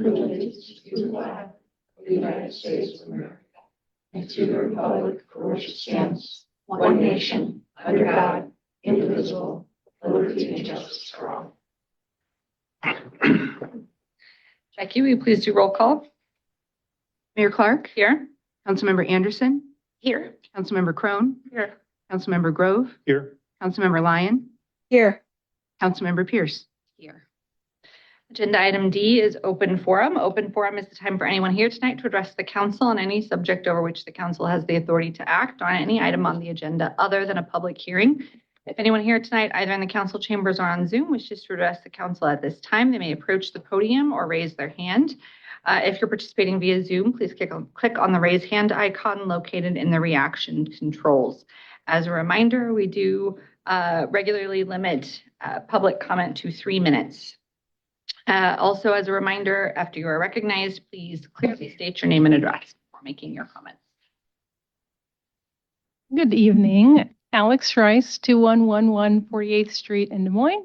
allegiance to the flag of the United States of America and to the republic for which it stands, one nation, under God, indivisible, with liberty and justice for all. Jackie, will you please do roll call? Mayor Clark, Here. Councilmember Anderson, Here. Councilmember Crone, Here. Councilmember Grove, Here. Councilmember Lyon, Here. Councilmember Pierce. Here. Agenda item D is open forum. Open forum is the time for anyone here tonight to address the council on any subject over which the council has the authority to act on any item on the agenda other than a public hearing. If anyone here tonight, either in the council chambers or on Zoom, wishes to address the council at this time, they may approach the podium or raise their hand. If you're participating via Zoom, please click on the raise hand icon located in the reaction controls. As a reminder, we do regularly limit public comment to 3 minutes. Also, as a reminder, after you are recognized, please clearly state your name and address before making your comments. Good evening. Alex Rice, 2111 48th Street in Des Moines.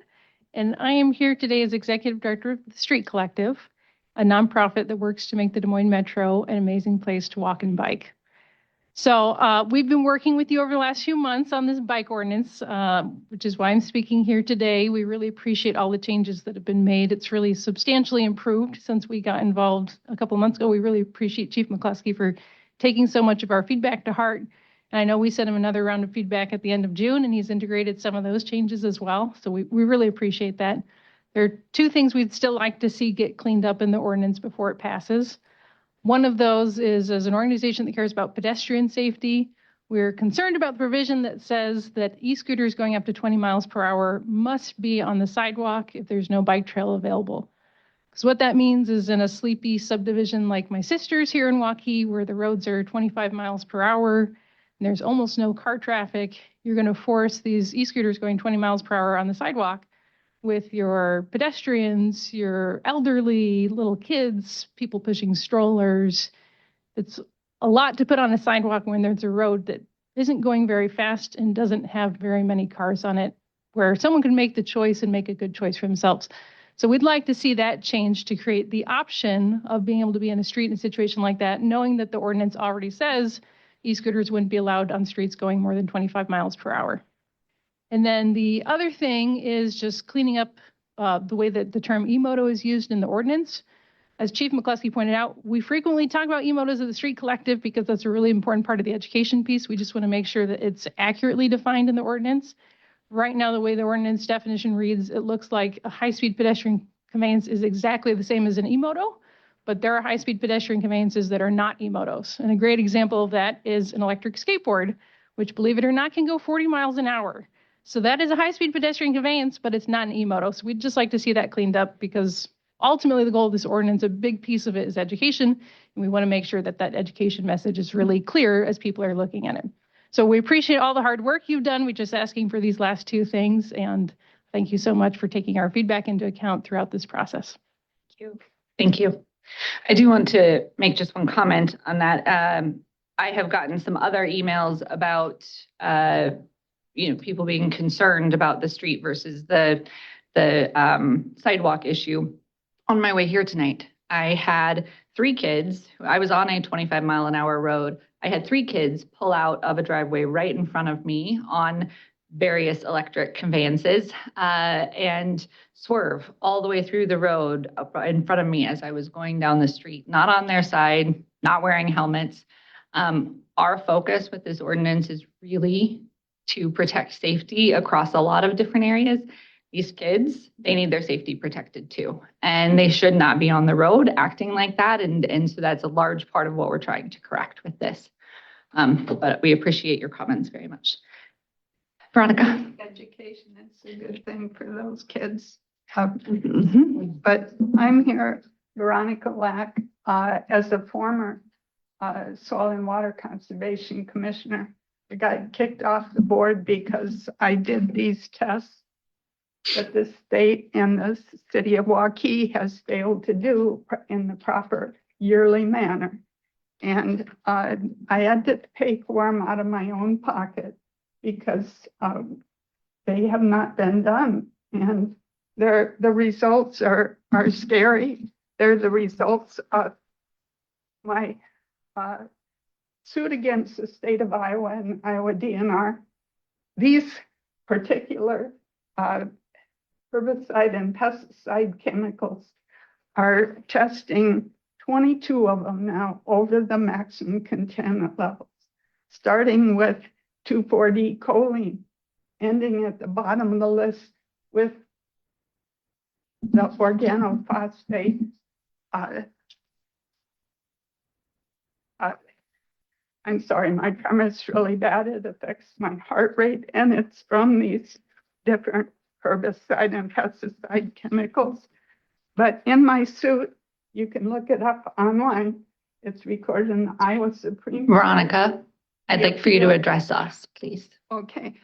And I am here today as Executive Director of the Street Collective, a nonprofit that works to make the Des Moines Metro an amazing place to walk and bike. So we've been working with you over the last few months on this bike ordinance, which is why I'm speaking here today. We really appreciate all the changes that have been made. It's really substantially improved since we got involved a couple of months ago. We really appreciate Chief McCluskey for taking so much of our feedback to heart. And I know we sent him another round of feedback at the end of June, and he's integrated some of those changes as well. So we really appreciate that. There are 2 things we'd still like to see get cleaned up in the ordinance before it passes. One of those is, as an organization that cares about pedestrian safety, we're concerned about the provision that says that e-scooters going up to 20 miles per hour must be on the sidewalk if there's no bike trail available. Because what that means is in a sleepy subdivision like my sister's here in Waukee, where the roads are 25 miles per hour, and there's almost no car traffic, you're going to force these e-scooters going 20 miles per hour on the sidewalk with your pedestrians, your elderly, little kids, people pushing strollers. It's a lot to put on a sidewalk when there's a road that isn't going very fast and doesn't have very many cars on it, where someone can make the choice and make a good choice for themselves. So we'd like to see that change to create the option of being able to be in a street in a situation like that, knowing that the ordinance already says e-scooters wouldn't be allowed on streets going more than 25 miles per hour. And then the other thing is just cleaning up the way that the term e-moto is used in the ordinance. As Chief McCluskey pointed out, we frequently talk about e-motos as the Street Collective because that's a really important part of the education piece. We just want to make sure that it's accurately defined in the ordinance. Right now, the way the ordinance definition reads, it looks like a high-speed pedestrian conveyance is exactly the same as an e-moto, but there are high-speed pedestrian conveyances that are not e-motos. And a great example of that is an electric skateboard, which, believe it or not, can go 40 miles an hour. So that is a high-speed pedestrian conveyance, but it's not an e-moto. So we'd just like to see that cleaned up because ultimately the goal of this ordinance, a big piece of it is education. And we want to make sure that that education message is really clear as people are looking at it. So we appreciate all the hard work you've done. We're just asking for these last 2 things. And thank you so much for taking our feedback into account throughout this process. Thank you. Thank you. I do want to make just one comment on that. I have gotten some other emails about people being concerned about the street versus the sidewalk issue. On my way here tonight, I had 3 kids. I was on a 25-mile-an-hour road. I had 3 kids pull out of a driveway right in front of me on various electric conveyances and swerve all the way through the road up in front of me as I was going down the street, not on their side, not wearing helmets. Our focus with this ordinance is really to protect safety across a lot of different areas. These kids, they need their safety protected too. And they should not be on the road acting like that. And so that's a large part of what we're trying to correct with this. But we appreciate your comments very much. Veronica. Education is a good thing for those kids. But I'm here, Veronica Lack, as a former Soil and Water Conservation Commissioner. I got kicked off the board because I did these tests that the state and the city of Waukee has failed to do in the proper yearly manner. And I had to pay for them out of my own pocket because they have not been done. And the results are scary. they're the results of my suit against the state of Iowa and Iowa DNR. These particular herbicide and pesticide chemicals are testing 22 of them now over the maximum contaminant levels, starting with 2,4-D choline, ending at the bottom of the list with the organophosphate. I'm sorry, my tremor's really bad. It affects my heart rate, and it's from these different herbicide and pesticide chemicals. But in my suit, you can look it up online. It's recorded in the Iowa Supreme Court. Veronica, I'd like for you to address us, please. Okay.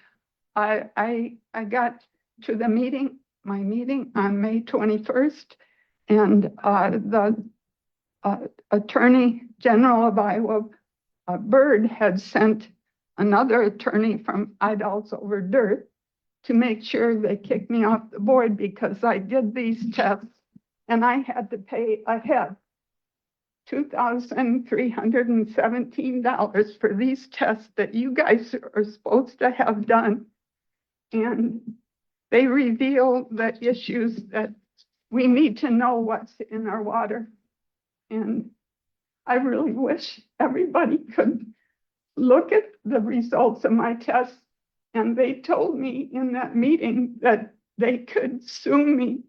I got to the meeting, my meeting on May 21st, and the Attorney General of Iowa, Byrd, had sent another attorney from Idles Over Dirt to make sure they kicked me off the board because I did these tests and I had to pay ahead $2,317 for these tests that you guys are supposed to have done. And they reveal the issues that we need to know what's in our water. And I really wish everybody could look at the results of my tests. And they told me in that meeting that they could sue me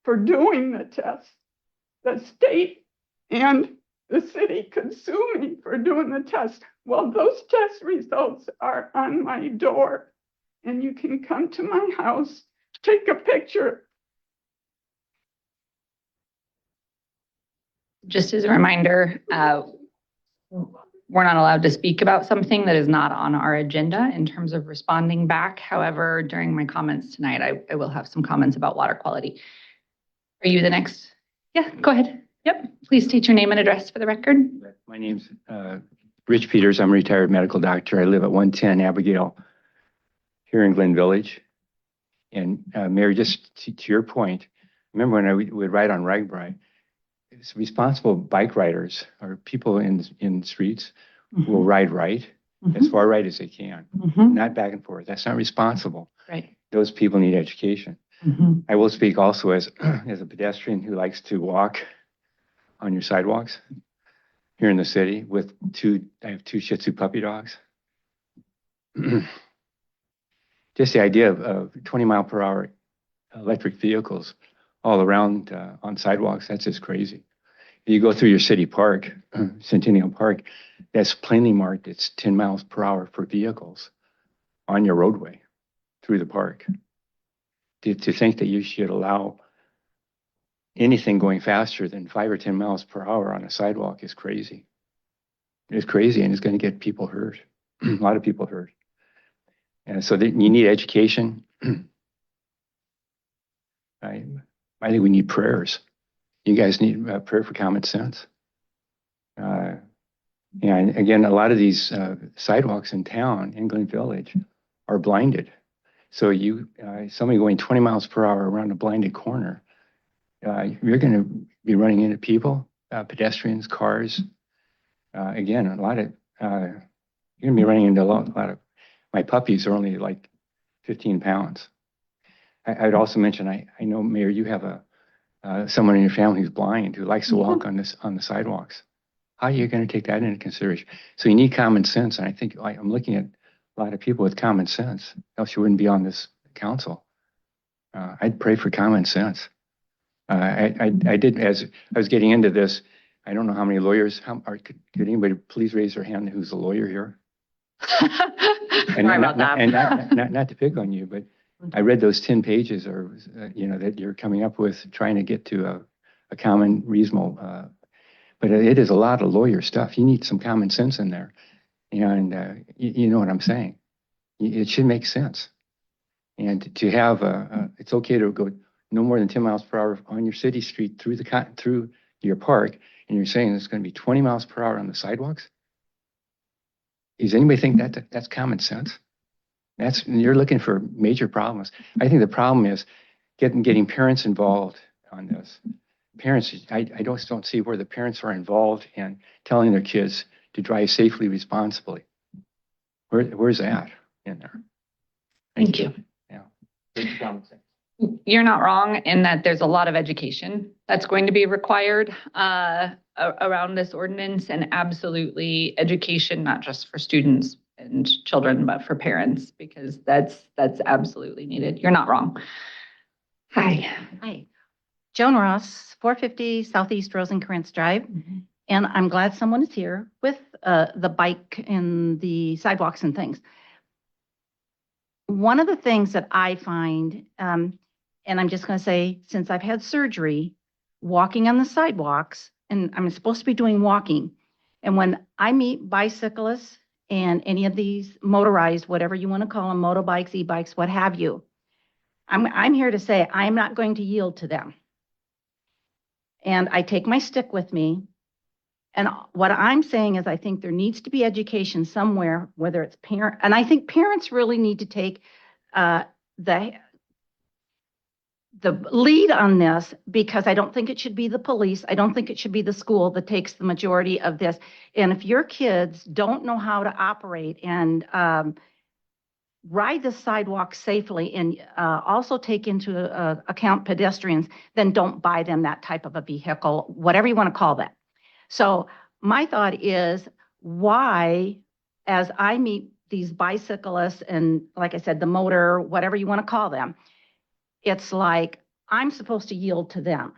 for doing the tests. The state and the city could sue me for doing the test. Well, those test results are on my door, and you can come to my house, take a picture. Just as a reminder, we're not allowed to speak about something that is not on our agenda in terms of responding back. However, during my comments tonight, I will have some comments about water quality. Are you the next? Yeah, go ahead. Yep. Please state your name and address for the record. My name's Rich Peters. I'm a retired medical doctor. I live at 110 Abigail here in Glen Village. And Mary, just to your point, remember when I would ride on RAGBRAI, it's responsible bike riders or people in the streets will ride right, as far right as they can, not back and forth. That's not responsible. Right. Those people need education. I will speak also as a pedestrian who likes to walk on your sidewalks here in the city with I have two Shih Tzu puppy dogs. Just the idea of 20-mile-per-hour electric vehicles all around on sidewalks, that's just crazy. You go through your city park, Centennial Park, that's plainly marked, it's 10 miles per hour for vehicles on your roadway through the park. To think that you should allow anything going faster than 5 or 10 miles per hour on a sidewalk is crazy. It's crazy, and it's going to get people hurt, a lot of people hurt. And so you need education. I think we need prayers. You guys need prayer for common sense. And again, a lot of these sidewalks in town, in Glen Village, are blinded. So somebody going 20 miles per hour around a blinded corner, you're going to be running into people, pedestrians, cars. Again, you're going to be running into a lot of, my puppies are only like 15 pounds. I'd also mention, I know, Mayor, you have someone in your family who's blind who likes to walk on the sidewalks. How are you going to take that into consideration? So you need common sense, and I think I'm looking at a lot of people with common sense, else you wouldn't be on this council. I'd pray for common sense. I did, as I was getting into this, I don't know how many lawyers, could anybody please raise their hand who's a lawyer here? And Sorry about that. And not to pick on you, but I read those 10 pages that you're coming up with, trying to get to a common, reasonable, but it is a lot of lawyer stuff. You need some common sense in there. And you know what I'm saying. It should make sense. And to have, it's okay to go no more than 10 miles per hour on your city street through your park, and you're saying it's going to be 20 miles per hour on the sidewalks? Does anybody think that's common sense? You're looking for major problems. I think the problem is getting parents involved on this. parents, I don't see where the parents are involved in telling their kids to drive safely, responsibly. Where's that in there? Thank you. Yeah. Good comments. You're not wrong in that there's a lot of education that's going to be required around this ordinance, and absolutely education, not just for students and children, but for parents, because that's absolutely needed. You're not wrong. Hi. Hi, Joan Ross, 450 Southeast Rosencrantz Drive. And I'm glad someone is here with the bike and the sidewalks and things. One of the things that I find, and I'm just going to say, since I've had surgery, walking on the sidewalks, and I'm supposed to be doing walking. And when I meet bicyclists and any of these motorized, whatever you want to call them, motorbikes, e-bikes, what have you, I'm here to say I'm not going to yield to them. And I take my stick with me. And what I'm saying is I think there needs to be education somewhere, whether it's parent, and I think parents really need to take the lead on this, because I don't think it should be the police. I don't think it should be the school that takes the majority of this. And if your kids don't know how to operate and ride the sidewalk safely and also take into account pedestrians, then don't buy them that type of a vehicle, whatever you want to call that. So my thought is, why, as I meet these bicyclists and, like I said, the motor, whatever you want to call them, it's like I'm supposed to yield to them.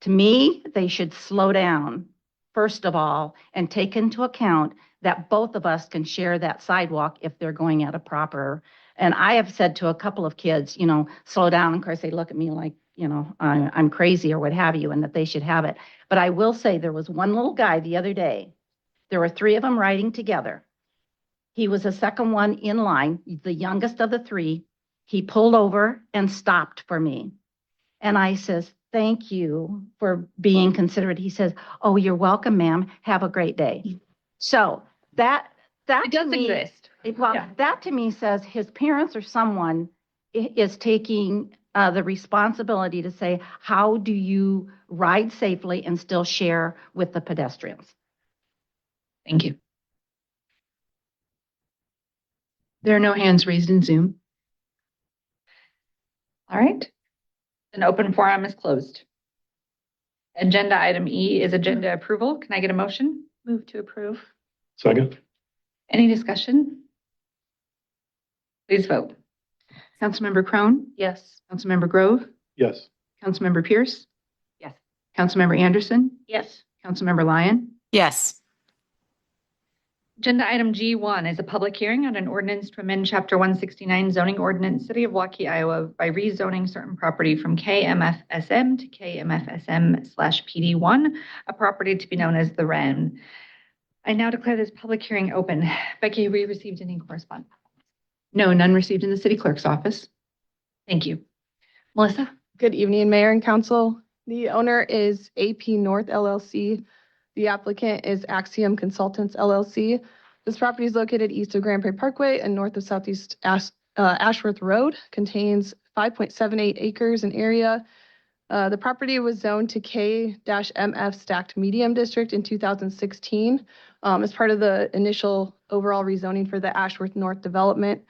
To me, they should slow down, first of all, and take into account that both of us can share that sidewalk if they're going at a proper. And I have said to a couple of kids, you know, slow down. Of course, they look at me like, you know, I'm crazy or what have you, and that they should have it. But I will say there was one little guy the other day. There were three of them riding together. He was the second one in line, the youngest of the three. He pulled over and stopped for me. And I says, thank you for being considerate. He says, oh, you're welcome, ma'am. Have a great day. So that It does to me, exist. well, Yeah. that to me says his parents or someone is taking the responsibility to say, how do you ride safely and still share with the pedestrians? Thank you. There are no hands raised in Zoom. All right. An open forum is closed. Agenda item E is agenda approval. Can I get a motion? Move to approve. Second. Any discussion? Please vote. Councilmember Crone, Yes. Councilmember Grove, Yes. Councilmember Pierce. Yes. Councilmember Anderson, Yes. Councilmember Lyon, Yes. Agenda item G1 is a public hearing on an ordinance to amend Chapter 169 zoning ordinance, City of Waukee, Iowa, by rezoning certain property from KMFSM to KMFSM/PD1, a property to be known as the Wren. I now declare this public hearing open. Becky, have we received any correspondence? no, none received in the city clerk's office. Thank you. Melissa? Good evening, Mayor and Council. The owner is AP North LLC. The applicant is Axiom Consultants LLC. This property is located east of Grand Prairie Parkway and north of Southeast Ashworth Road. Contains 5.78 acres in area. The property was zoned to K-MF Stacked Medium District in 2016 as part of the initial overall rezoning for the Ashworth North development.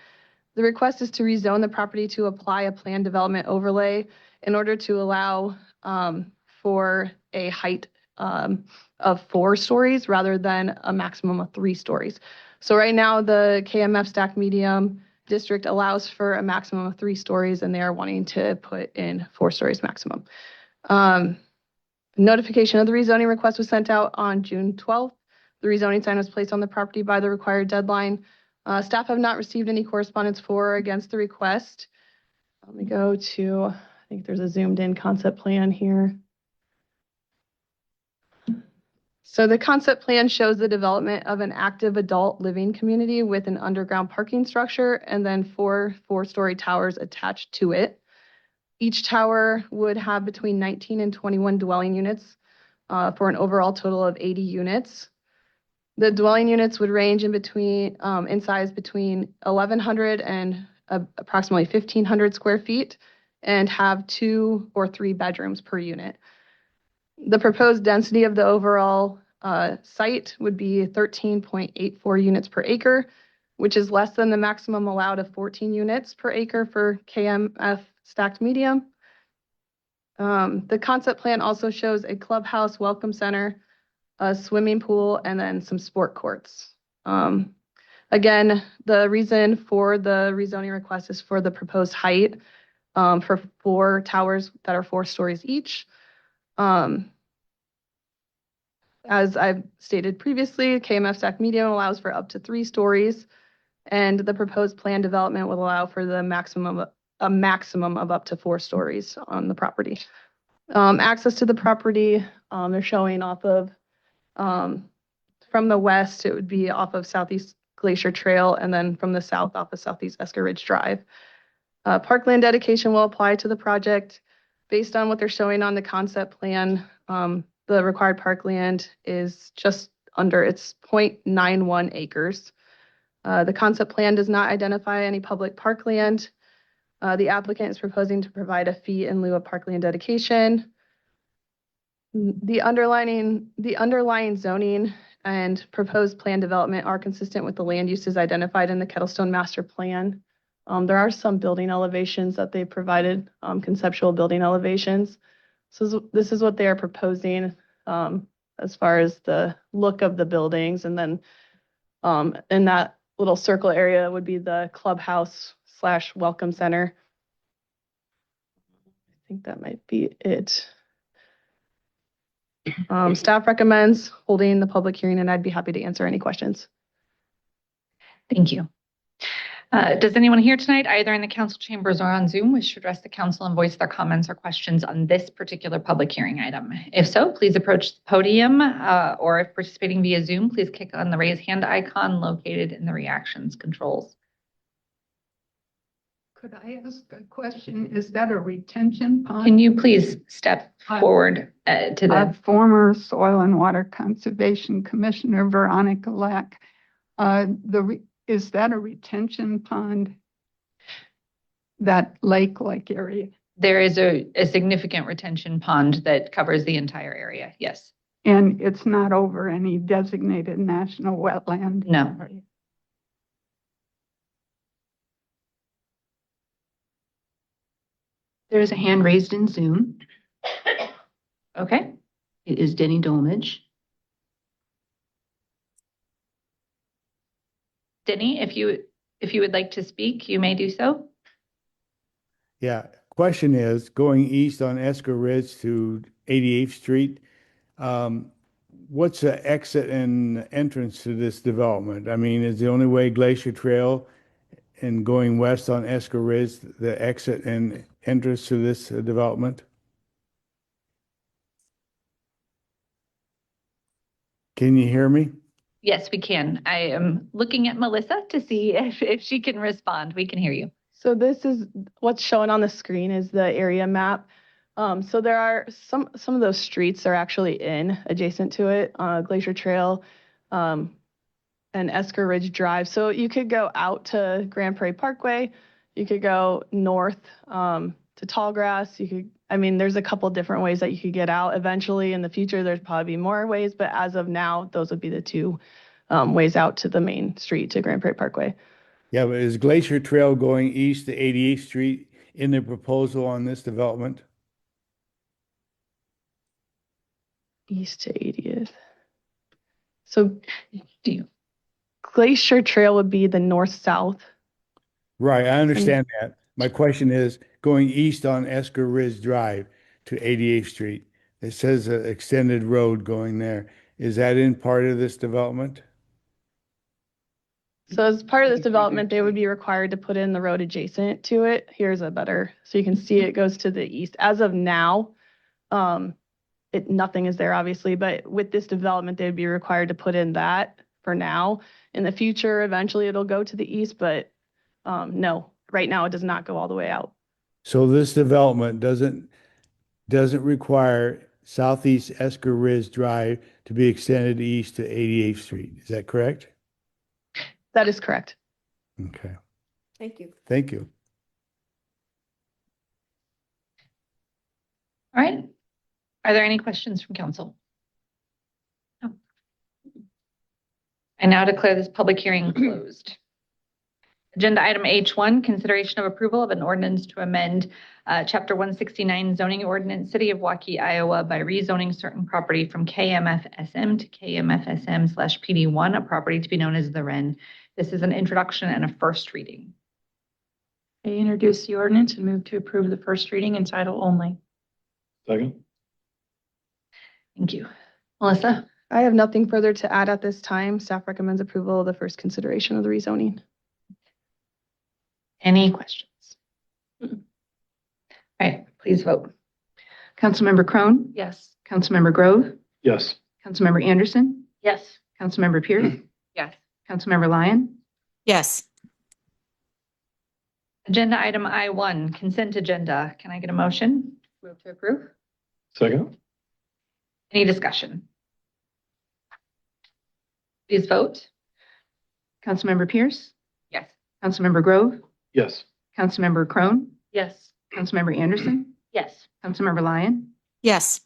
The request is to rezone the property to apply a planned development overlay in order to allow for a height of 4 stories rather than a maximum of 3 stories. So right now, the KMF Stacked Medium District allows for a maximum of 3 stories, and they are wanting to put in 4 stories maximum. Notification of the rezoning request was sent out on June 12th. The rezoning sign was placed on the property by the required deadline. Staff have not received any correspondence for or against the request. Let me go to, I think there's a zoomed in concept plan here. So the concept plan shows the development of an active adult living community with an underground parking structure and then 4 4-story towers attached to it. Each tower would have between 19 and 21 dwelling units for an overall total of 80 units. The dwelling units would range in size between 1,100 and approximately 1,500 square feet and have 2 or 3 bedrooms per unit. The proposed density of the overall site would be 13.84 units per acre, which is less than the maximum allowed of 14 units per acre for KMF stacked medium. The concept plan also shows a clubhouse, welcome center, a swimming pool, and then some sport courts. Again, the reason for the rezoning request is for the proposed height for 4 towers that are 4 stories each. As I've stated previously, KMF stack medium allows for up to 3 stories, and the proposed plan development will allow for a maximum of up to 4 stories on the property. Access to the property, they're showing off of, from the west, it would be off of Southeast Glacier Trail, and then from the south off of Southeast Esker Ridge Drive. Parkland dedication will apply to the project based on what they're showing on the concept plan. The required parkland is just under, it's 0.91 acres. The concept plan does not identify any public parkland. The applicant is proposing to provide a fee in lieu of parkland dedication. The underlying zoning and proposed plan development are consistent with the land uses identified in the Kettlestone Master Plan. There are some building elevations that they provided, conceptual building elevations. So this is what they are proposing as far as the look of the buildings. And then in that little circle area would be the clubhouse / welcome center. I think that might be it. Staff recommends holding the public hearing, and I'd be happy to answer any questions. Thank you. Does anyone here tonight, either in the council chambers or on Zoom, wish to address the council and voice their comments or questions on this particular public hearing item? If so, please approach the podium, or if participating via Zoom, please click on the raise hand icon located in the reactions controls. Could I ask a question? Is that a retention pond? Can you please step forward to the Former Soil and Water Conservation Commissioner Veronica Lack. Is that a retention pond? That lake-like area? There is a significant retention pond that covers the entire area, yes. And it's not over any designated national wetland? No. There's a hand raised in Zoom. Okay. It is Denny Dolmage. Denny, if you would like to speak, you may do so. Yeah, question is, going east on Esker Ridge to 88th Street, what's the exit and entrance to this development? I mean, is the only way Glacier Trail, and going west on Esker Ridge, the exit and entrance to this development? Can you hear me? Yes, we can. I am looking at Melissa to see if she can respond. We can hear you. So this is what's shown on the screen is the area map. So there are some of those streets are actually adjacent to it, Glacier Trail and Esker Ridge Drive. So you could go out to Grand Prairie Parkway. You could go north to Tallgrass. There's a couple different ways that you could get out. Eventually in the future, there's probably more ways, but as of now, those would be the 2 ways out to the main street to Grand Prairie Parkway. Yeah, but is Glacier Trail going east to 88th Street in the proposal on this development? East to 80th. So Do you? Glacier Trail would be the north-south. Right, I understand that. My question is, going east on Esker Ridge Drive to 88th Street, it says an extended road going there. Is that in part of this development? So as part of this development, they would be required to put in the road adjacent to it. Here's a better, so you can see it goes to the east. As of now, nothing is there obviously, but with this development, they'd be required to put in that for now. In the future, eventually it'll go to the east, but no, right now it does not go all the way out. So this development doesn't require Southeast Esker Ridge Drive to be extended east to 88th Street. Is that correct? That is correct. Okay. Thank you. Thank you. All right. Are there any questions from council? No. I now declare this public hearing closed. Agenda item H1, consideration of approval of an ordinance to amend Chapter 169 zoning ordinance, City of Waukee, Iowa, by rezoning certain property from KMFSM to KMFSM/PD1, a property to be known as the Wren. This is an introduction and a first reading. I introduce the ordinance and move to approve the first reading and title only. Second. Thank you. Melissa? I have nothing further to add at this time. Staff recommends approval of the first consideration of the rezoning. Any questions? All right, please vote. Councilmember Crone, Yes. Councilmember Grove, Yes. Councilmember Anderson, Yes. Councilmember Pierce, Yes. Councilmember Lyon, yes, Agenda item I1, consent agenda. Can I get a motion? Move to approve. Second. Any discussion? Please vote. Councilmember Pierce, Yes. Councilmember Grove, Yes. Councilmember Crone, Yes. Councilmember Anderson, Yes. Councilmember Lyon, yes,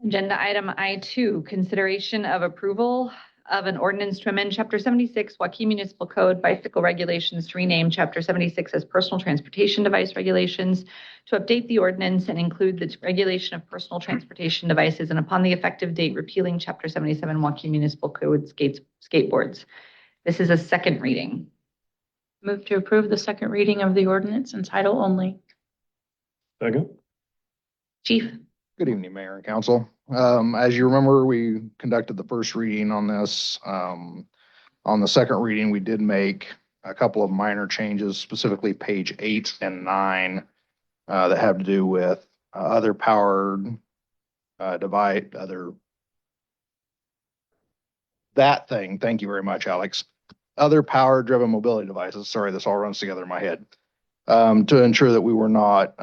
Agenda item I2, consideration of approval of an ordinance to amend Chapter 76 Waukee Municipal Code bicycle regulations to rename Chapter 76 as personal transportation device regulations, to update the ordinance and include the regulation of personal transportation devices, and upon the effective date, repealing Chapter 77 Waukee Municipal Code skateboards. This is a second reading. Move to approve the second reading of the ordinance and title only. Second. Chief? Good evening, Mayor and Council. As you remember, we conducted the first reading on this. On the second reading, we did make a couple of minor changes, specifically page 8 and 9, that have to do with other powered device, thank you very much, Alex. Other power-driven mobility devices. Sorry, this all runs together in my head. To ensure that we were not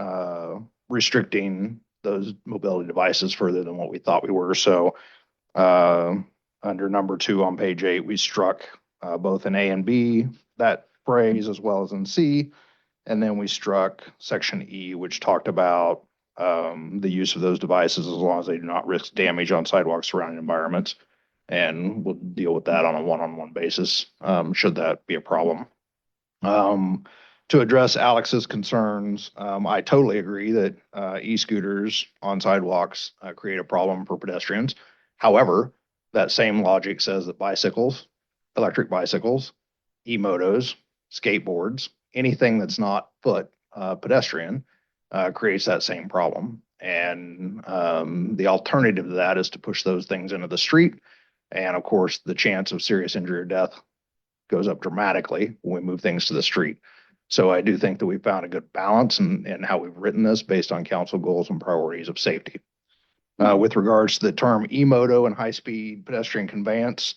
restricting those mobility devices further than what we thought we were. So under number 2 on page 8, we struck both in A and B, that phrase, as well as in C. And then we struck section E, which talked about the use of those devices as long as they do not risk damage on sidewalks surrounding environments. And we'll deal with that on a one-on-one basis, should that be a problem. To address Alex's concerns, I totally agree that e-scooters on sidewalks create a problem for pedestrians. However, that same logic says that bicycles, electric bicycles, e-motos, skateboards, anything that's not foot pedestrian creates that same problem. And the alternative to that is to push those things into the street. And of course, the chance of serious injury or death goes up dramatically when we move things to the street. So I do think that we found a good balance in how we've written this based on council goals and priorities of safety. With regards to the term e-moto and high-speed pedestrian conveyance,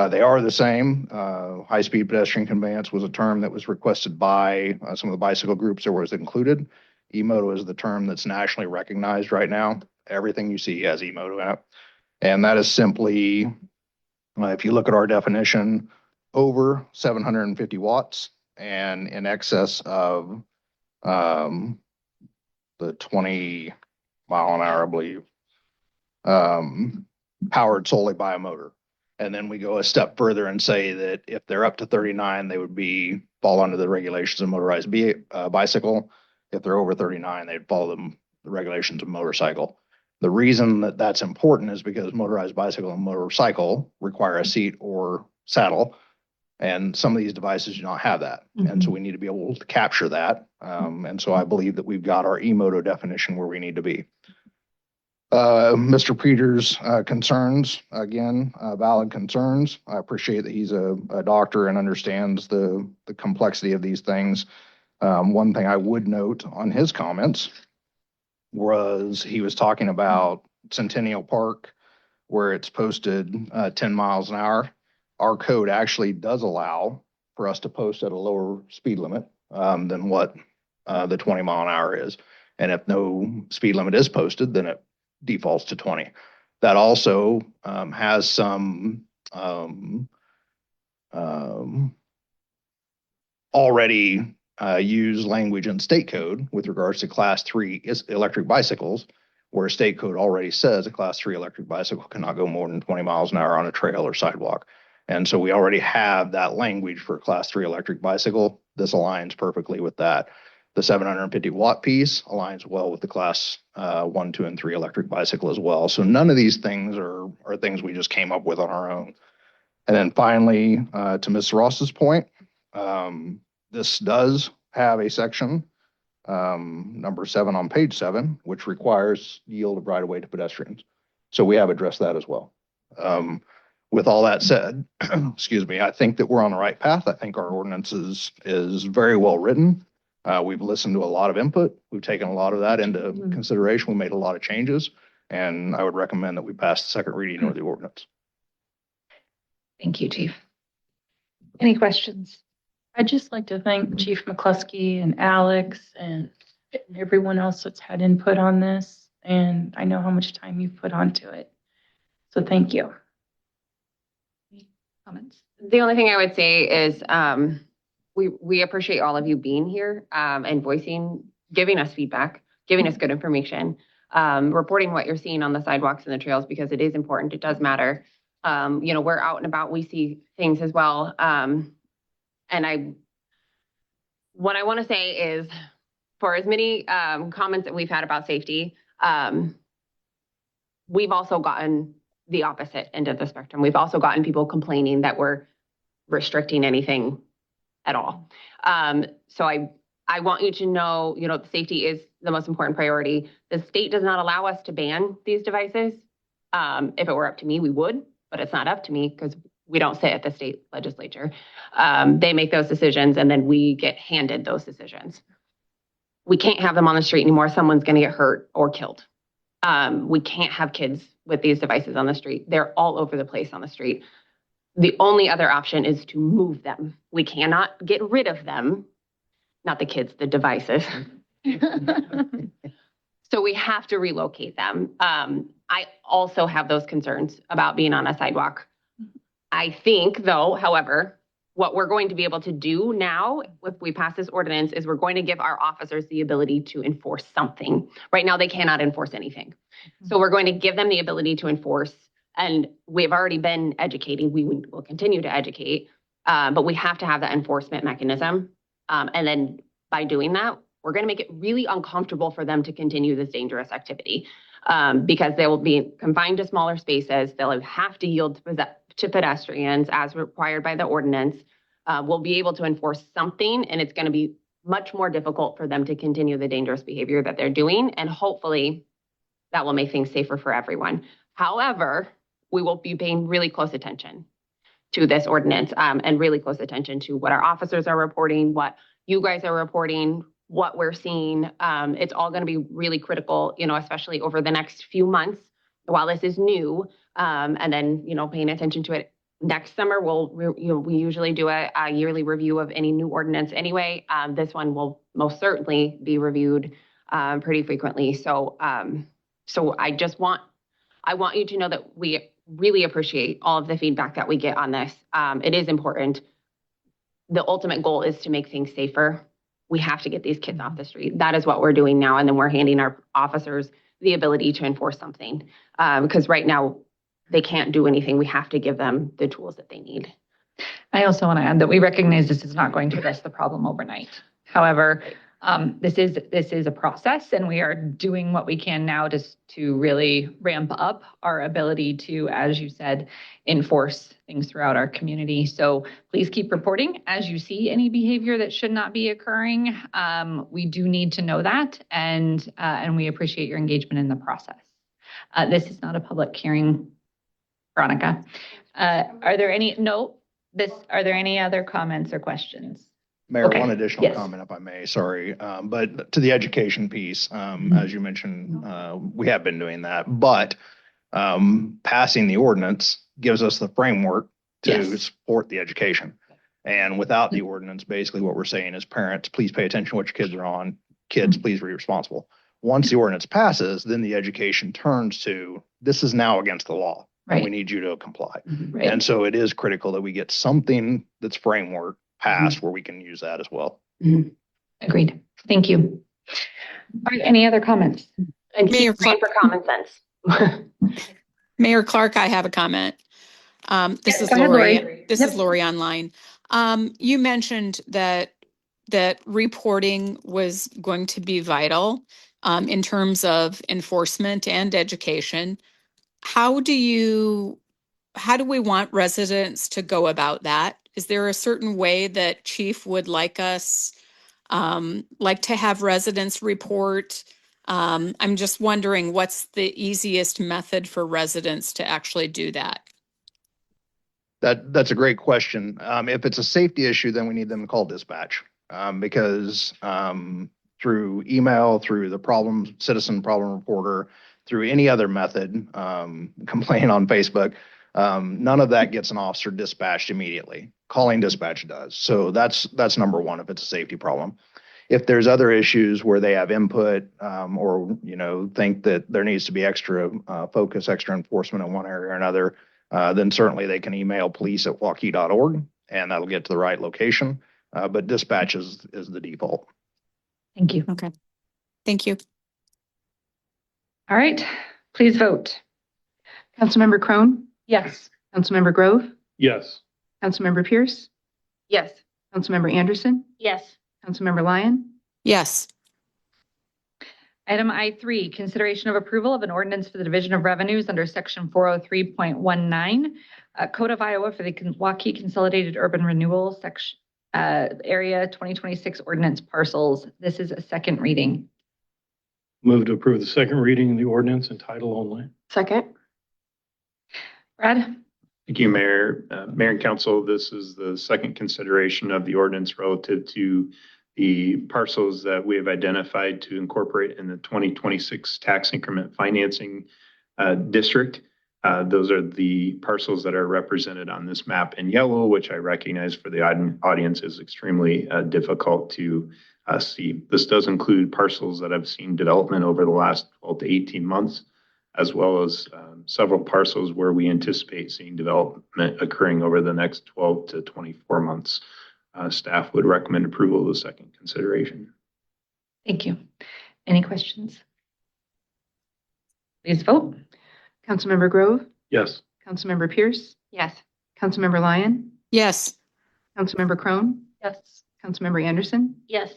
they are the same. High-speed pedestrian conveyance was a term that was requested by some of the bicycle groups that was included. E-moto is the term that's nationally recognized right now. Everything you see has e-moto in it. And that is simply, if you look at our definition, over 750 watts and in excess of the 20 mile an hour, I believe, powered solely by a motor. And then we go a step further and say that if they're up to 39, they would fall under the regulations of motorized bicycle. If they're over 39, they'd follow the regulations of motorcycle. The reason that that's important is because motorized bicycle and motorcycle require a seat or saddle. And some of these devices do not have that. And so we need to be able to capture that. And so I believe that we've got our e-moto definition where we need to be. Mr. Peters' concerns, again, valid concerns. I appreciate that he's a doctor and understands the complexity of these things. One thing I would note on his comments was he was talking about Centennial Park, where it's posted 10 miles an hour. Our code actually does allow for us to post at a lower speed limit than what the 20 mile an hour is. And if no speed limit is posted, then it defaults to 20. That also has some already use language in state code with regards to class 3 electric bicycles, where state code already says a class 3 electric bicycle cannot go more than 20 miles an hour on a trail or sidewalk. And so we already have that language for class 3 electric bicycle. This aligns perfectly with that. The 750 watt piece aligns well with the class 1, 2, and 3 electric bicycle as well. So none of these things are things we just came up with on our own. And then finally, to Ms. Ross's point, this does have a section, number 7 on page 7, which requires yield of right-of-way to pedestrians. So we have addressed that as well. With all that said, excuse me, I think that we're on the right path. I think our ordinance is very well written. We've listened to a lot of input. We've taken a lot of that into consideration. We made a lot of changes, and I would recommend that we pass the second reading of the ordinance. Thank you, Chief. Any questions? I'd just like to thank Chief McCluskey and Alex and everyone else that's had input on this. And I know how much time you've put onto it. So thank you. Comments? The only thing I would say is we appreciate all of you being here and giving us feedback, giving us good information, reporting what you're seeing on the sidewalks and the trails, because it is important. It does matter. We're out and about. We see things as well. And what I want to say is, for as many comments that we've had about safety, we've also gotten the opposite end of the spectrum. We've also gotten people complaining that we're restricting anything at all. So I want you to know, safety is the most important priority. The state does not allow us to ban these devices. If it were up to me, we would, but it's not up to me because we don't sit at the state legislature. They make those decisions and then we get handed those decisions. We can't have them on the street anymore. Someone's going to get hurt or killed. We can't have kids with these devices on the street. They're all over the place on the street. The only other option is to move them. We cannot get rid of them. Not the kids, the devices. So we have to relocate them. I also have those concerns about being on a sidewalk. I think, though, however, what we're going to be able to do now, if we pass this ordinance, is we're going to give our officers the ability to enforce something. Right now, they cannot enforce anything. So we're going to give them the ability to enforce, and we've already been educating. We will continue to educate, but we have to have that enforcement mechanism. And then by doing that, we're going to make it really uncomfortable for them to continue this dangerous activity because they will be confined to smaller spaces. They'll have to yield to pedestrians as required by the ordinance. We'll be able to enforce something, and it's going to be much more difficult for them to continue the dangerous behavior that they're doing. And hopefully that will make things safer for everyone. However, we will be paying really close attention to this ordinance and really close attention to what our officers are reporting, what you guys are reporting, what we're seeing. It's all going to be really critical, especially over the next few months while this is new. And then, paying attention to it next summer. We usually do a yearly review of any new ordinance anyway. This one will most certainly be reviewed pretty frequently. So I want you to know that we really appreciate all of the feedback that we get on this. It is important. The ultimate goal is to make things safer. We have to get these kids off the street. That is what we're doing now. And then we're handing our officers the ability to enforce something because right now they can't do anything. We have to give them the tools that they need. I also want to add that we recognize this is not going to address the problem overnight. However, this is a process, and we are doing what we can now to really ramp up our ability to, as you said, enforce things throughout our community. So please keep reporting as you see any behavior that should not be occurring. We do need to know that, and we appreciate your engagement in the process. This is not a public hearing, Veronica. Are there any other comments or questions? Mayor, Okay. one additional Yes. comment, if I may, sorry. But to the education piece, as you mentioned, we have been doing that. But passing the ordinance gives us the framework to Yes. support the education. And without the ordinance, basically what we're saying is parents, please pay attention to what your kids are on. Kids, please be responsible. Once the ordinance passes, then the education turns to, this is now against the law. Right. And we need you to comply. Right. And so it is critical that we get something that's framework passed where we can use that as well. Agreed. Thank you. All right, any other comments? And Mayor keep praying for common sense. Mayor Clark, I have a comment. This is Go ahead, Lori. Lori. This Yep. is Lori online. You mentioned that reporting was going to be vital in terms of enforcement and education. How do we want residents to go about that? Is there a certain way that Chief would like us, like to have residents report? I'm just wondering what's the easiest method for residents to actually do that? That's a great question. If it's a safety issue, then we need them to call dispatch. Because through email, through the citizen problem reporter, through any other method, complain on Facebook, none of that gets an officer dispatched immediately. Calling dispatch does. So that's number one if it's a safety problem. If there's other issues where they have input, or think that there needs to be extra focus, extra enforcement in one area or another, then certainly they can email police@waukee.org and that'll get to the right location. But dispatch is the default. Thank you. Okay. Thank you. All right, please vote. Councilmember Crone, Yes. Councilmember Grove, Yes. Councilmember Pierce, Yes. Councilmember Anderson, Yes. Councilmember Lyon, Yes. Item I3, consideration of approval of an ordinance for the Division of Revenues under Section 403.19, Code of Iowa for the Waukee Consolidated Urban Renewal Section Area 2026 Ordinance Parcels. This is a second reading. Move to approve the second reading of the ordinance and title only. Second. Brad? Thank you, Mayor. Mayor and Council, this is the second consideration of the ordinance relative to the parcels that we have identified to incorporate in the 2026 tax increment financing district. Those are the parcels that are represented on this map in yellow, which I recognize for the audience is extremely difficult to see. This does include parcels that have seen development over the last 12 to 18 months, as well as several parcels where we anticipate seeing development occurring over the next 12 to 24 months. Staff would recommend approval of the second consideration. Thank you. Any questions? Please vote. Councilmember Grove, Yes. Councilmember Pierce, Yes. Councilmember Lyon, Yes. Councilmember Crone, Yes. Councilmember Anderson, Yes.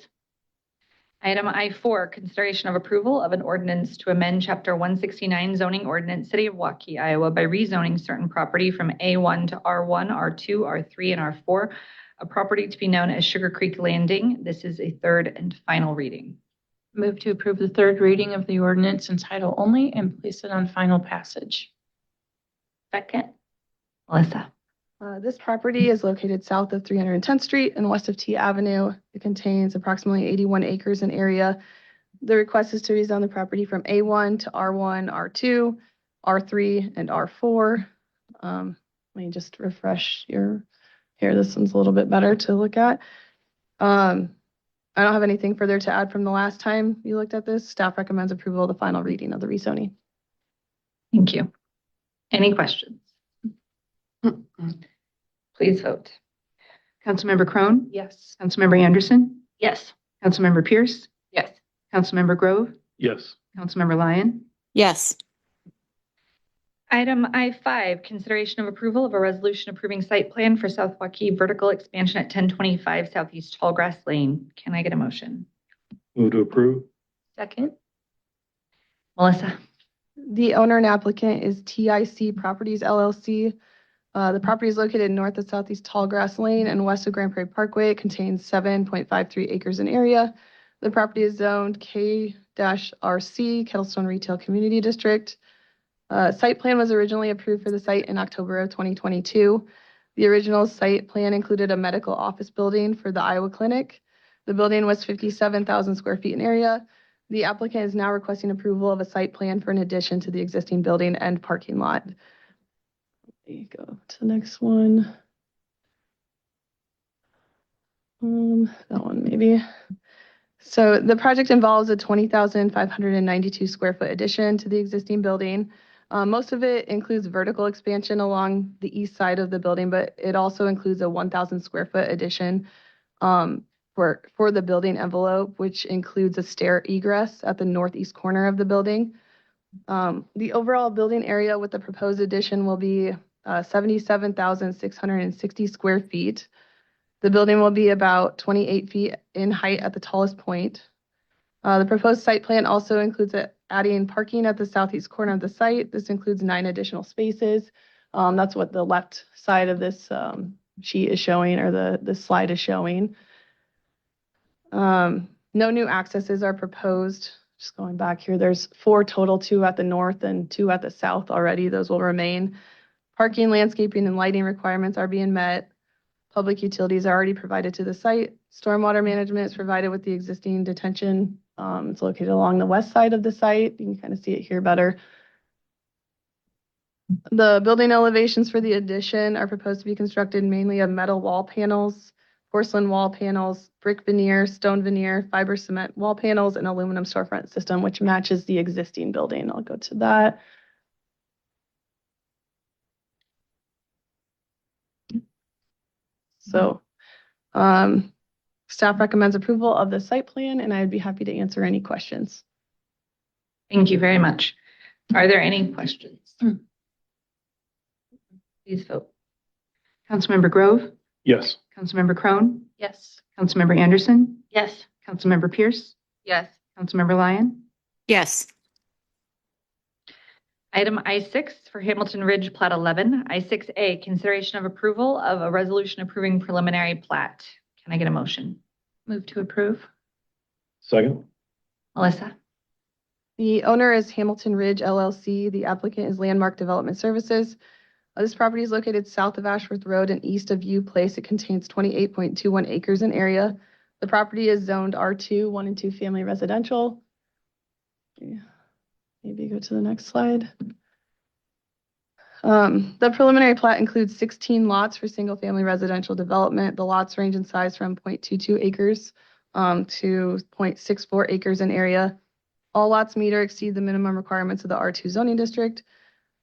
Item I4, consideration of approval of an ordinance to amend Chapter 169 zoning ordinance, City of Waukee, Iowa, by rezoning certain property from A1 to R1, R2, R3, and R4, a property to be known as Sugar Creek Landing. This is a third and final reading. Move to approve the third reading of the ordinance in title only and place it on final passage. Second. Melissa? This property is located south of 310th Street and west of T Avenue. It contains approximately 81 acres in area. The request is to rezone the property from A1 to R1, R2, R3, and R4. Let me just refresh your here. This one's a little bit better to look at. I don't have anything further to add from the last time you looked at this. Staff recommends approval of the final reading of the rezoning. Thank you. Any questions? Please vote. Councilmember Crone, Yes. Councilmember Anderson, Yes. Councilmember Pierce, Yes. Councilmember Grove, Yes. Councilmember Lyon, Yes. Item I5, consideration of approval of a resolution approving site plan for South Waukee vertical expansion at 1025 Southeast Tallgrass Lane. Can I get a motion? Move to approve. Second. Melissa? The owner and applicant is TIC Properties LLC. The property is located north of Southeast Tallgrass Lane and west of Grand Prairie Parkway. It contains 7.53 acres in area. The property is zoned K-RC, Kettlestone Retail Community District. Site plan was originally approved for the site in October of 2022. The original site plan included a medical office building for the Iowa Clinic. The building was 57,000 square feet in area. The applicant is now requesting approval of a site plan for an addition to the existing building and parking lot. Let me go to the next one. That one maybe. So the project involves a 20,592 square foot addition to the existing building. Most of it includes vertical expansion along the east side of the building, but it also includes a 1,000 square foot addition for the building envelope, which includes a stair egress at the northeast corner of the building. The overall building area with the proposed addition will be 77,660 square feet. The building will be about 28 feet in height at the tallest point. The proposed site plan also includes adding parking at the southeast corner of the site. This includes 9 additional spaces. That's what the left side of this sheet is showing, or the slide is showing. No new accesses are proposed. Just going back here, there's 4 total, 2 at the north and 2 at the south already. Those will remain. Parking, landscaping, and lighting requirements are being met. Public utilities are already provided to the site. Stormwater management is provided with the existing detention. It's located along the west side of the site. You can kind of see it here better. The building elevations for the addition are proposed to be constructed mainly of metal wall panels, porcelain wall panels, brick veneer, stone veneer, fiber cement wall panels, and aluminum storefront system, which matches the existing building. I'll go to that. So, staff recommends approval of the site plan, and I'd be happy to answer any questions. Thank you very much. Are there any questions? Please vote. Councilmember Grove, Yes. Councilmember Crone, Yes. Councilmember Anderson, Yes. Councilmember Pierce, Yes. Councilmember Lyon, Yes. Item I6 for Hamilton Ridge Plat 11. I6A, consideration of approval of a resolution approving preliminary plat. Can I get a motion? move to approve. Second. Melissa? The owner is Hamilton Ridge LLC. The applicant is Landmark Development Services. This property is located south of Ashworth Road and east of View Place. It contains 28.21 acres in area. The property is zoned R2, 1 and 2 family residential. Yeah. Maybe go to the next slide. The preliminary plat includes 16 lots for single family residential development. The lots range in size from 0.22 acres to 0.64 acres in area. All lots meet or exceed the minimum requirements of the R2 zoning district.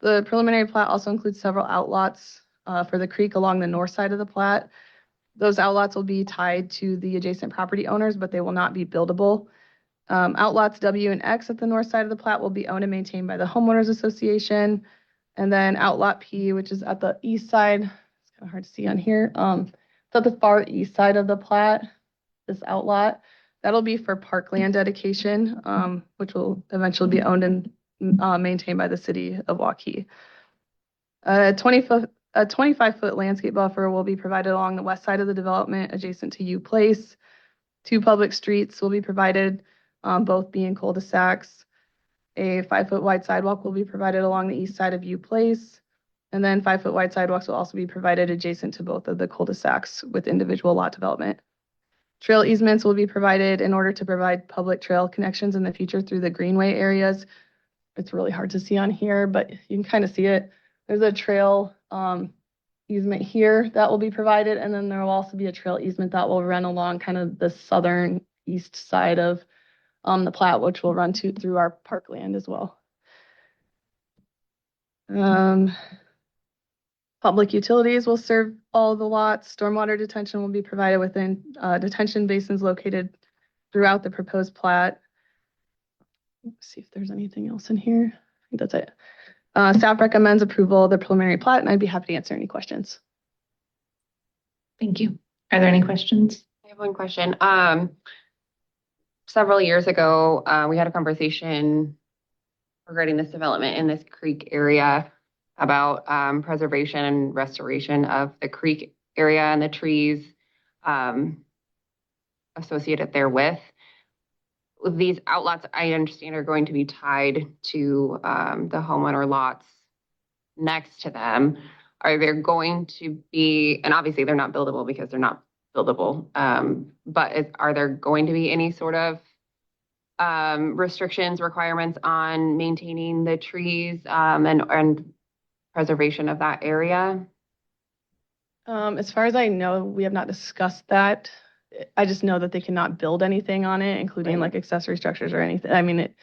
The preliminary plat also includes several outlots for the creek along the north side of the plat. Those outlots will be tied to the adjacent property owners, but they will not be buildable. Outlots W and X at the north side of the plat will be owned and maintained by the homeowners association. And then outlot P, which is at the east side, it's kind of hard to see on here. It's at the far east side of the plat, this outlot. That'll be for parkland dedication, which will eventually be owned and maintained by the city of Waukee. A 25-foot landscape buffer will be provided along the west side of the development adjacent to U Place. 2 public streets will be provided, both being cul-de-sacs. A 5-foot wide sidewalk will be provided along the east side of U Place. And then 5-foot wide sidewalks will also be provided adjacent to both of the cul-de-sacs with individual lot development. Trail easements will be provided in order to provide public trail connections in the future through the greenway areas. It's really hard to see on here, but you can kind of see it. There's a trail easement here that will be provided, and then there will also be a trail easement that will run along kind of the southern east side of the plat, which will run through our parkland as well. Public utilities will serve all the lots. Stormwater detention will be provided within detention basins located throughout the proposed plat. Let's see if there's anything else in here. I think that's it. Staff recommends approval of the preliminary plat, and I'd be happy to answer any questions. Thank you. Are there any questions? I have one question. Several years ago, we had a conversation regarding this development in this creek area about preservation and restoration of the creek area and the trees associated therewith. These outlots, I understand, are going to be tied to the homeowner lots next to them. Are there going to be, and obviously they're not buildable because they're not buildable, but are there going to be any sort of restrictions, requirements on maintaining the trees and preservation of that area? As far as I know, we have not discussed that. I just know that they cannot build anything on it, including like accessory structures or anything. I mean,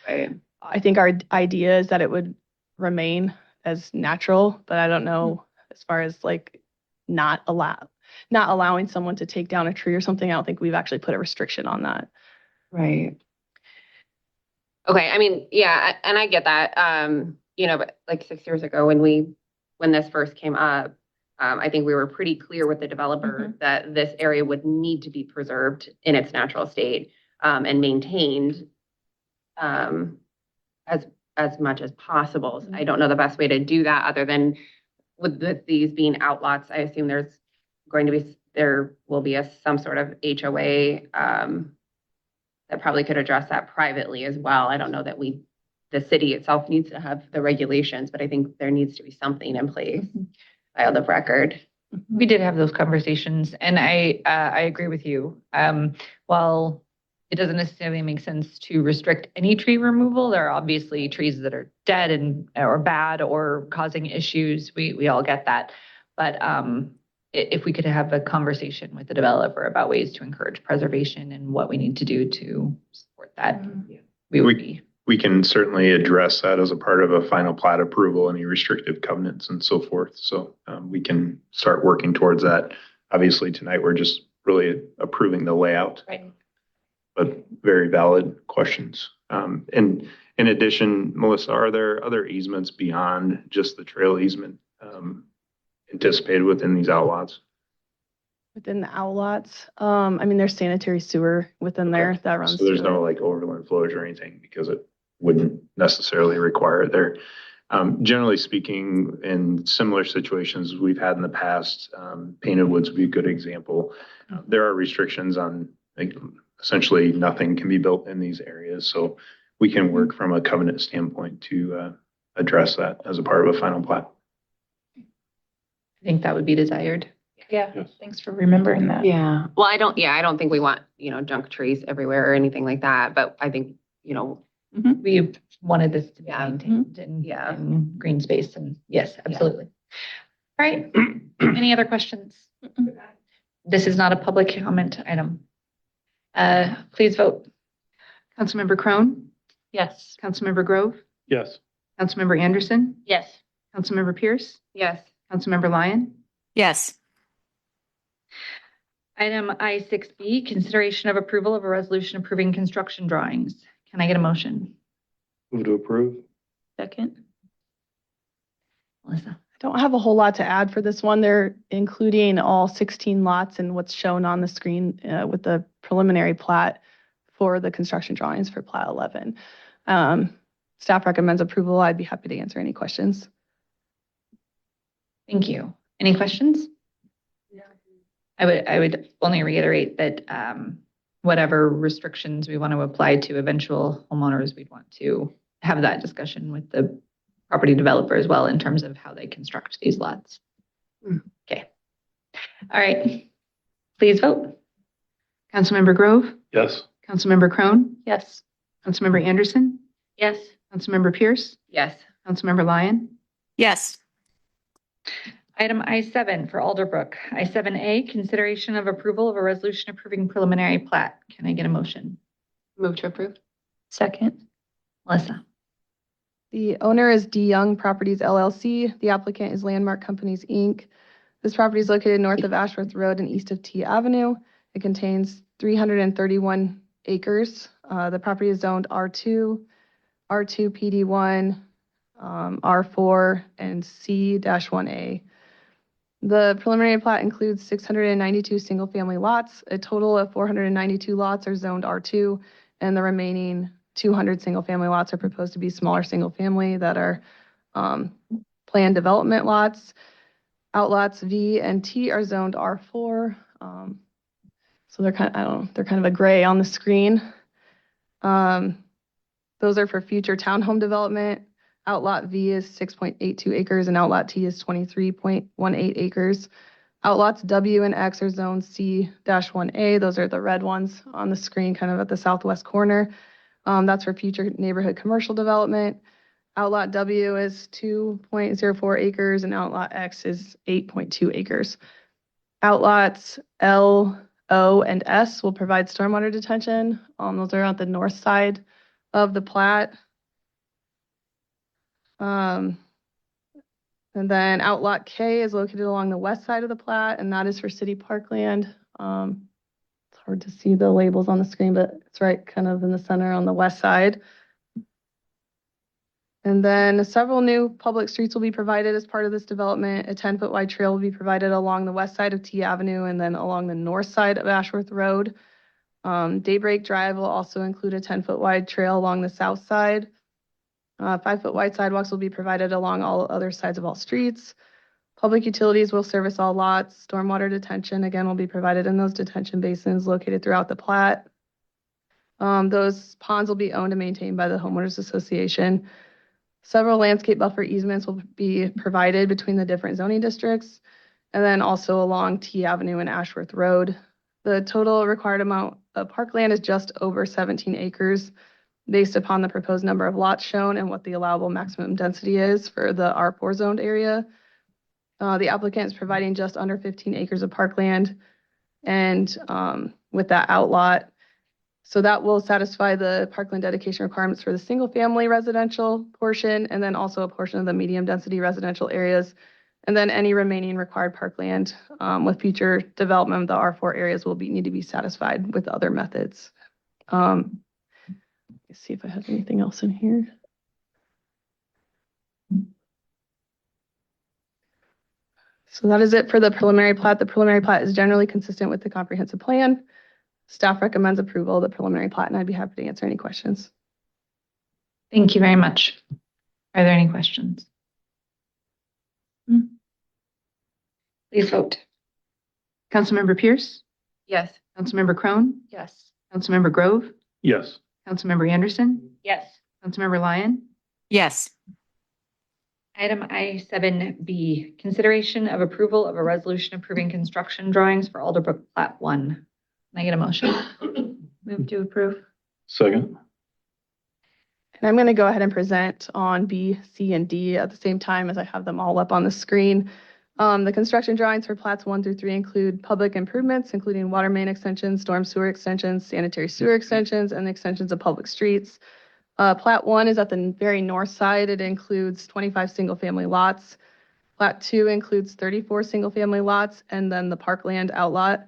I think our idea is that it would remain as natural, but I don't know as far as like not allowed. not allowing someone to take down a tree or something. I don't think we've actually put a restriction on that. Right. Okay, I mean, yeah, and I get that. But like 6 years ago when this first came up, I think we were pretty clear with the developer that this area would need to be preserved in its natural state, and maintained, as much as possible. So I don't know the best way to do that other than with these being outlots. I assume there will be some sort of HOA, that probably could address that privately as well. I don't know that the city itself needs to have the regulations, but I think there needs to be something in place, filed of record. We did have those conversations, and I agree with you. While it doesn't necessarily make sense to restrict any tree removal, there are obviously trees that are dead or bad or causing issues. We all get that. But if we could have a conversation with the developer about ways to encourage preservation and what we need to do to support that, we can certainly address that as a part of a final plat approval, any restrictive covenants and so forth. So we can start working towards that. Obviously, tonight we're just really approving the layout. Right. But very valid questions. And in addition, Melissa, are there other easements beyond just the trail easement anticipated within these outlots? Within the outlots, I mean, there's sanitary sewer within there that runs. So there's through no it. like overland flows or anything because it wouldn't necessarily require it there. Generally speaking, in similar situations we've had in the past, Painted Woods would be a good example. There are restrictions on essentially nothing can be built in these areas. So we can work from a covenant standpoint to address that as a part of a final plat. I think that would be desired. Yeah, Yes. thanks for remembering that. Yeah. Well, I don't think we want, junk trees everywhere or anything like that, but I think, We wanted this to be Yeah. maintained in, Yeah. in green space, and yes, absolutely. All right, any other questions? This is not a public comment item. Please vote. Councilmember Crone, Yes. Councilmember Grove, Yes. Councilmember Anderson, Yes. Councilmember Pierce, yes. Councilmember Lyon, Yes. Item I6B, consideration of approval of a resolution approving construction drawings. Can I get a motion? Move to approve. Second. Melissa? I don't have a whole lot to add for this one. They're including all 16 lots and what's shown on the screen with the preliminary plat for the construction drawings for plat 11. Staff recommends approval. I'd be happy to answer any questions. Thank you. Any questions? I would only reiterate that whatever restrictions we want to apply to eventual homeowners, we'd want to have that discussion with the property developer as well in terms of how they construct these lots. Okay. All right. Please vote. Councilmember Grove, Yes. Councilmember Crone, Yes. Councilmember Anderson, Yes. Councilmember Pierce, Yes. Councilmember Lyon, Yes. Item I7 for Alderbrook. I7A, consideration of approval of a resolution approving preliminary plat. Can I get a motion? Move to approve. Second. Melissa? The owner is D Young Properties LLC. The applicant is Landmark Companies, Inc. This property is located north of Ashworth Road and east of T Avenue. It contains 331 acres. The property is zoned R2, R2 PD1, R4, and C-1A. The preliminary plat includes 692 single-family lots. A total of 492 lots are zoned R2, and the remaining 200 single-family lots are proposed to be smaller single-family that are planned development lots. Outlots V and T are zoned R4. So they're kind of a gray on the screen. Those are for future townhome development. Outlot V is 6.82 acres and outlot T is 23.18 acres. Outlots W and X are zoned C-1A. Those are the red ones on the screen, kind of at the southwest corner. That's for future neighborhood commercial development. Outlot W is 2.04 acres and outlot X is 8.2 acres. Outlots L, O, and S will provide stormwater detention. Those are on the north side of the plat. And then Outlot K is located along the west side of the plat, and that is for city parkland. It's hard to see the labels on the screen, but it's right kind of in the center on the west side. And then several new public streets will be provided as part of this development. A 10-foot wide trail will be provided along the west side of T Avenue and then along the north side of Ashworth Road. Daybreak Drive will also include a 10-foot wide trail along the south side. 5-foot wide sidewalks will be provided along all other sides of all streets. Public utilities will service all lots. Stormwater detention, again, will be provided in those detention basins located throughout the plat. Those ponds will be owned and maintained by the homeowners association. Several landscape buffer easements will be provided between the different zoning districts, and then also along T Avenue and Ashworth Road. The total required amount of parkland is just over 17 acres based upon the proposed number of lots shown and what the allowable maximum density is for the R4 zoned area. The applicant is providing just under 15 acres of parkland and with that outlot. So that will satisfy the parkland dedication requirements for the single family residential portion and then also a portion of the medium density residential areas. And then any remaining required parkland with future development of the R4 areas will need to be satisfied with other methods. Let's see if I have anything else in here. So that is it for the preliminary plat. The preliminary plat is generally consistent with the comprehensive plan. Staff recommends approval of the preliminary plat, and I'd be happy to answer any questions. Thank you very much. Are there any questions? Please vote. Councilmember Pierce, Yes. Councilmember Crone, Yes. Councilmember Grove, Yes. Councilmember Anderson, Yes. Councilmember Lyon, Yes. Item I7B, consideration of approval of a resolution approving construction drawings for Alderbrook Plat 1. Can I get a motion? move to approve. Second. And I'm going to go ahead and present on B, C, and D at the same time as I have them all up on the screen. The construction drawings for plats 1 through 3 include public improvements, including water main extensions, storm sewer extensions, sanitary sewer extensions, and extensions of public streets. Plat 1 is at the very north side. It includes 25 single-family lots. Plat 2 includes 34 single-family lots, and then the parkland outlot.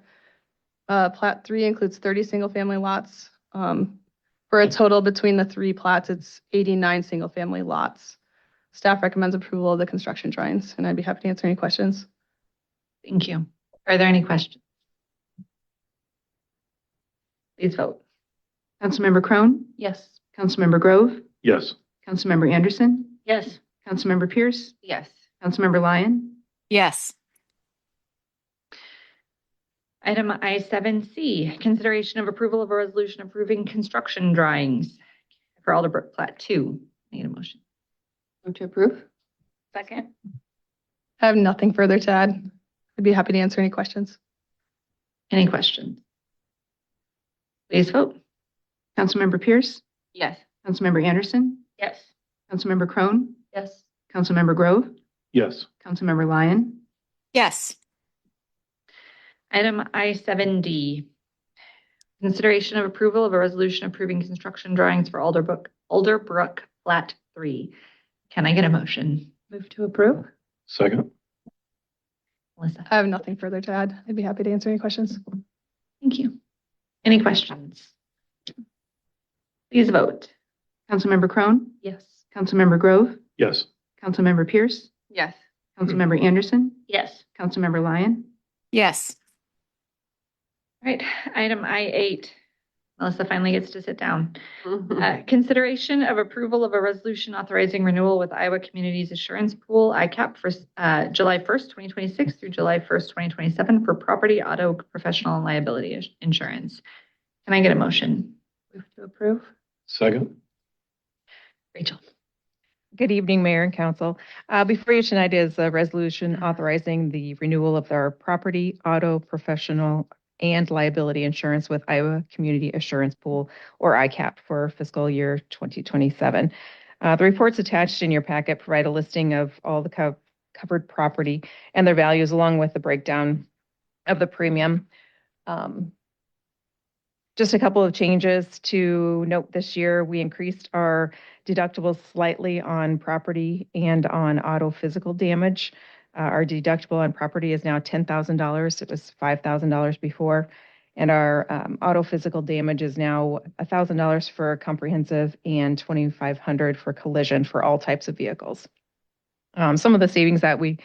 Plat 3 includes 30 single-family lots. For a total between the 3 plats, it's 89 single-family lots. Staff recommends approval of the construction drawings, and I'd be happy to answer any questions. Thank you. Are there any questions? Please vote. Councilmember Crone, Yes. Councilmember Grove, Yes. Councilmember Anderson, Yes. Councilmember Pierce, Yes. Councilmember Lyon, Yes. Item I7C, consideration of approval of a resolution approving construction drawings for Alderbrook Plat 2. Need a motion. move to approve. Second. I have nothing further to add. I'd be happy to answer any questions. Any questions? Please vote. Councilmember Pierce, Yes. Councilmember Anderson, Yes. Councilmember Crone, Yes. Councilmember Grove, Yes. Councilmember Lyon, Yes. Item I7D, consideration of approval of a resolution approving construction drawings for Alderbrook Plat 3. Can I get a motion? move to approve. Second. Melissa. I have nothing further to add. I'd be happy to answer any questions. Thank you. Any questions? Please vote. Councilmember Crone, Yes. Councilmember Grove, Yes. Councilmember Pierce, Yes. Councilmember Anderson, Yes. Councilmember Lyon, Yes. All right. Item I8. Melissa finally gets to sit down. Consideration of approval of a resolution authorizing renewal with Iowa Communities Assurance Pool, ICAP, for July 1st, 2026 through July 1st, 2027 for property, auto, professional, and liability insurance. Can I get a motion? move to approve. Second. Rachel. Good evening, Mayor and Council. Before you tonight is a resolution authorizing the renewal of our property, auto, professional, and liability insurance with Iowa Community Assurance Pool, or ICAP, for fiscal year 2027. The reports attached in your packet provide a listing of all the covered property and their values, along with the breakdown of the premium. Just a couple of changes to note this year. We increased our deductibles slightly on property and on auto physical damage. Our deductible on property is now $10,000. It was $5,000 before. And our auto physical damage is now $1,000 for comprehensive and $2,500 for collision for all types of vehicles. Some of the savings that we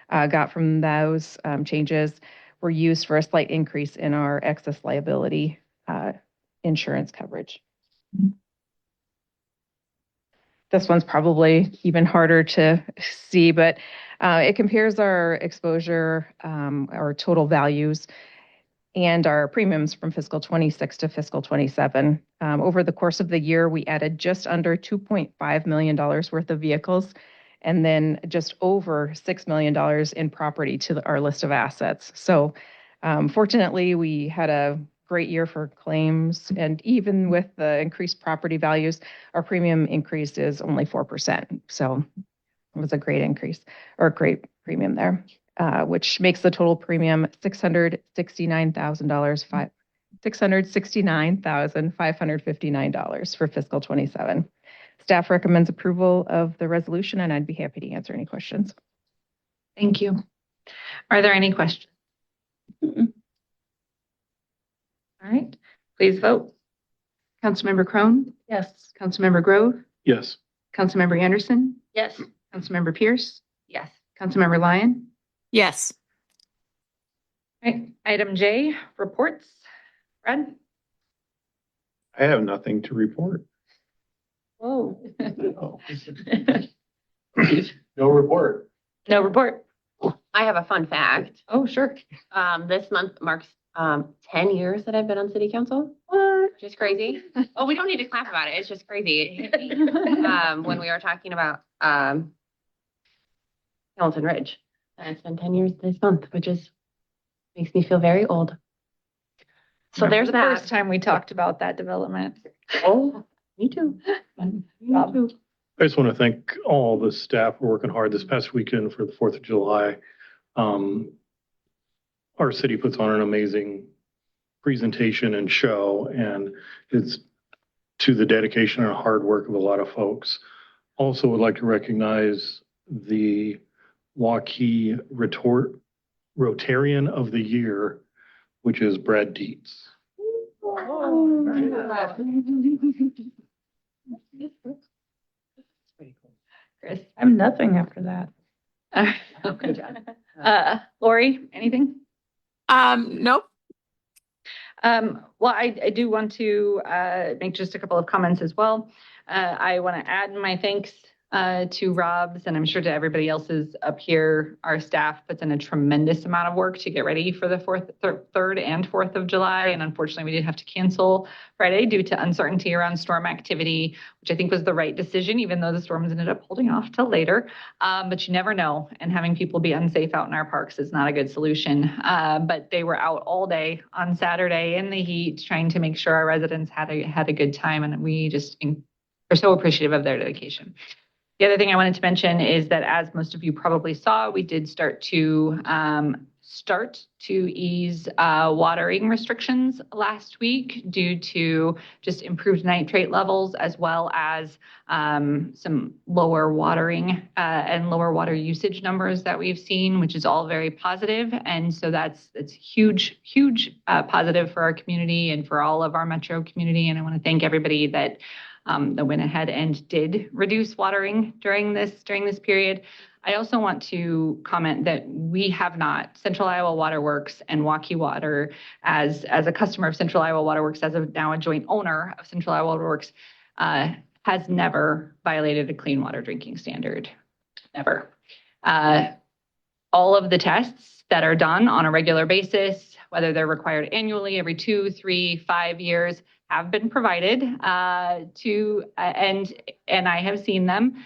got from those changes were used for a slight increase in our excess liability insurance coverage. This one's probably even harder to see, but it compares our exposure, our total values, and our premiums from fiscal 26 to fiscal 27. Over the course of the year, we added just under $2.5 million worth of vehicles, and then just over $6 million in property to our list of assets. So fortunately, we had a great year for claims, and even with the increased property values, our premium increase is only 4%. So it was a great increase, or a great premium there, which makes the total premium $669,559 for fiscal 27. Staff recommends approval of the resolution, and I'd be happy to answer any questions. Thank you. Are there any questions? All right, please vote. Councilmember Crone? Yes. Councilmember Grove? Yes. Councilmember Anderson? Yes. Councilmember Pierce? Yes. Councilmember Lyon? Yes. All right, item J, reports. Fred? I have nothing to report. Whoa. No report. No report. I have a fun fact. Oh, sure. This month marks 10 years that I've been on city council. What? Just crazy. Oh, we don't need to clap about it. It's just crazy. It hit me when we were talking about Hamilton Ridge. And it's been 10 years this month, which is makes me feel very old. So there's the that. first time we talked about that development. Oh, me too. Me too. I just want to thank all the staff for working hard this past weekend for the 4th of July. Our city puts on an amazing presentation and show, and it's to the dedication and hard work of a lot of folks. Also would like to recognize the Waukee Rotarian of the Year, which is Brad Dietz. Chris? I have nothing after that. Good job. Lori, anything? Nope. Well, I do want to make just a couple of comments as well. I want to add my thanks to Rob's, and I'm sure to everybody else's up here. Our staff puts in a tremendous amount of work to get ready for the 3rd and 4th of July. And unfortunately, we did have to cancel Friday due to uncertainty around storm activity, which I think was the right decision, even though the storms ended up holding off till later. But you never know. And having people be unsafe out in our parks is not a good solution. But they were out all day on Saturday in the heat, trying to make sure our residents had a good time. And we just are so appreciative of their dedication. The other thing I wanted to mention is that, as most of you probably saw, we did start to ease watering restrictions last week due to just improved nitrate levels, as well as some lower watering and lower water usage numbers that we've seen, which is all very positive. And so that's huge positive for our community and for all of our metro community. And I want to thank everybody that went ahead and did reduce watering during this period. I also want to comment that we have not, Central Iowa Waterworks and Waukee Water, as a customer of Central Iowa Waterworks, as of now a joint owner of Central Iowa Waterworks, has never violated a clean water drinking standard. Never. All of the tests that are done on a regular basis, whether they're required annually, every 2, 3, 5 years, have been provided and I have seen them.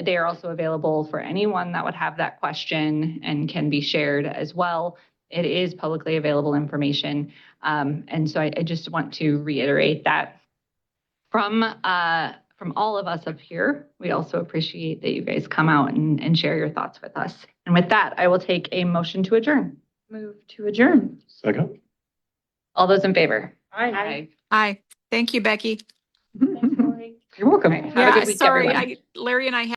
They are also available for anyone that would have that question and can be shared as well. It is publicly available information. And so I just want to reiterate that from all of us up here, we also appreciate that you guys come out and share your thoughts with us. And with that, I will take a motion to adjourn. Move to adjourn. Second. All those in favor? Aye. Aye. Thank you, Becky. You're welcome. Have a Yeah, good week, sorry, everyone. Larry and I